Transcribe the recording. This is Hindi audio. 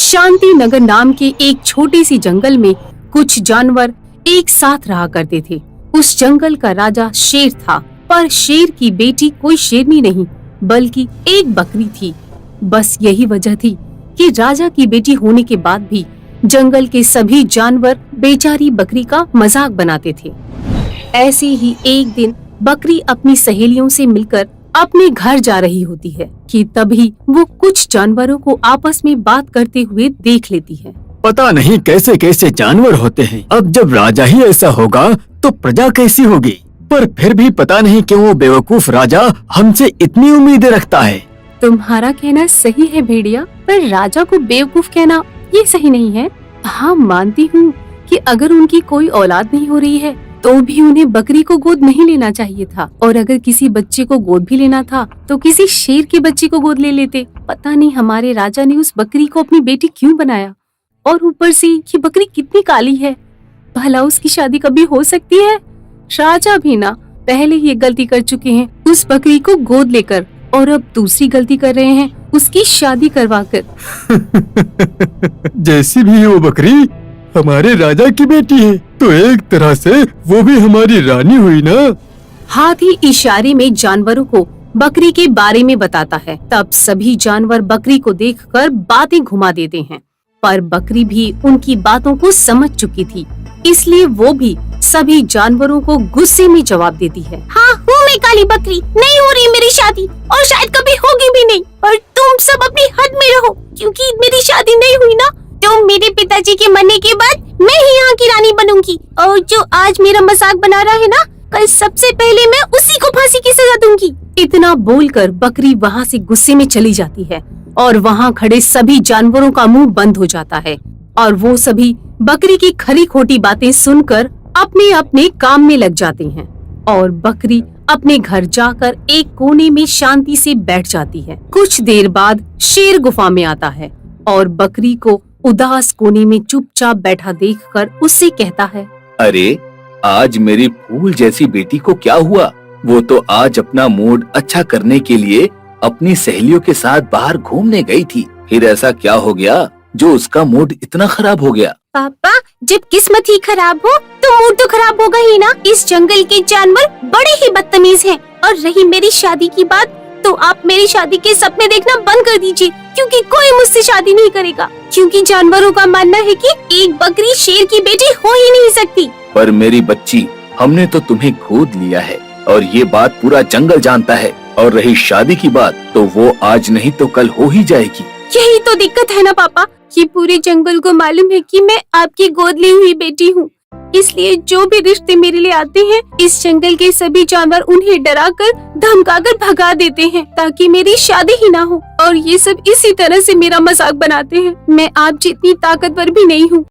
शांति नगर नाम के एक छोटे सी जंगल में कुछ जानवर एक साथ रहा करते थे। उस जंगल का राजा शेर था, पर शेर की बेटी कोई शेरनी नहीं बल्कि एक बकरी थी। बस यही वजह थी कि राजा की बेटी होने के बाद भी जंगल के सभी जानवर बेचारी बकरी का मजाक बनाते थे। ऐसे ही एक दिन बकरी अपनी सहेलियों से मिलकर अपने घर जा रही होती है कि तभी वो कुछ जानवरों को आपस में बात करते हुए देख लेती है। पता नहीं कैसे कैसे जानवर होते हैं। अब जब राजा ही ऐसा होगा तो प्रजा कैसी होगी। पर फिर भी पता नहीं क्यों वो बेवकूफ राजा हमसे इतनी उम्मीदें रखता है। तुम्हारा कहना सही है भेड़िया, पर राजा को बेवकूफ कहना ये सही नहीं है। हाँ, मानती हूँ कि अगर उनकी कोई औलाद नहीं हो रही है तो भी उन्हें बकरी को गोद नहीं लेना चाहिए था, और अगर किसी बच्चे को गोद भी लेना था तो किसी शेर के बच्चे को गोद ले लेते। पता नहीं हमारे राजा ने उस बकरी को अपनी बेटी क्यों बनाया, और ऊपर से ये बकरी कितनी काली है। भला उसकी शादी कभी हो सकती है? राजा भी ना पहले ये गलती कर चुके हैं उस बकरी को गोद लेकर, और अब दूसरी गलती कर रहे हैं उसकी शादी करवाकर। जैसी भी वो बकरी हमारे राजा की बेटी है तो एक तरह से वो भी हमारी रानी हुई ना। हाथी इशारे में जानवरों को बकरी के बारे में बताता है। तब सभी जानवर बकरी को देखकर बातें घुमा देते हैं, पर बकरी भी उनकी बातों को समझ चुकी थी, इसलिए वो भी सभी जानवरों को गुस्से में जवाब देती है। हाँ, हूँ मैं काली बकरी, नहीं हो रही मेरी शादी और शायद कभी होगी भी नहीं, और तुम सब अपनी हद में रहो, क्योंकि मेरी शादी नहीं हुई ना तो मेरे पिताजी के मरने के बाद मैं ही यहाँ की रानी बनूंगी, और जो आज मेरा मजाक बना रहा है ना, कल सबसे पहले मैं उसी को फांसी की सजा दूंगी। इतना बोलकर बकरी वहाँ से गुस्से में चली जाती है और वहाँ खड़े सभी जानवरों का मुंह बंद हो जाता है, और वो सभी बकरी की खरी खोटी बातें सुनकर अपने अपने काम में लग जाते हैं, और बकरी अपने घर जाकर एक कोने में शांति से बैठ जाती है। कुछ देर बाद शेर गुफा में आता है और बकरी को उदास कोने में चुपचाप बैठा देखकर उससे कहता है, अरे आज मेरी फूल जैसी बेटी को क्या हुआ? वो तो आज अपना मूड अच्छा करने के लिए अपनी सहेलियों के साथ बाहर घूमने गई थी। फिर ऐसा क्या हो गया जो उसका मूड इतना खराब हो गया? पापा, जब किस्मत ही खराब हो तो मूड तो खराब होगा ही ना। इस जंगल के जानवर बड़े ही बदतमीज हैं, और रही मेरी शादी की बात, तो आप मेरी शादी के सपने देखना बंद कर दीजिए, क्योंकि कोई मुझसे शादी नहीं करेगा, क्योंकि जानवरों का मानना है कि एक बकरी शेर की बेटी हो ही नहीं सकती। पर मेरी बच्ची, हमने तो तुम्हें गोद लिया है और ये बात पूरा जंगल जानता है, और रही शादी की बात तो वो आज नहीं तो कल हो ही जाएगी। यही तो दिक्कत है ना पापा, ये पूरे जंगल को मालूम है कि मैं आपकी गोद ली हुई बेटी हूँ, इसलिए जो भी रिश्ते मेरे लिए आते हैं इस जंगल के सभी जानवर उन्हें डराकर धमकाकर भगा देते हैं ताकि मेरी शादी ही ना हो, और ये सब इसी तरह से मेरा मजाक बनाते हैं। मैं आप जितनी ताकतवर भी नहीं हूँ,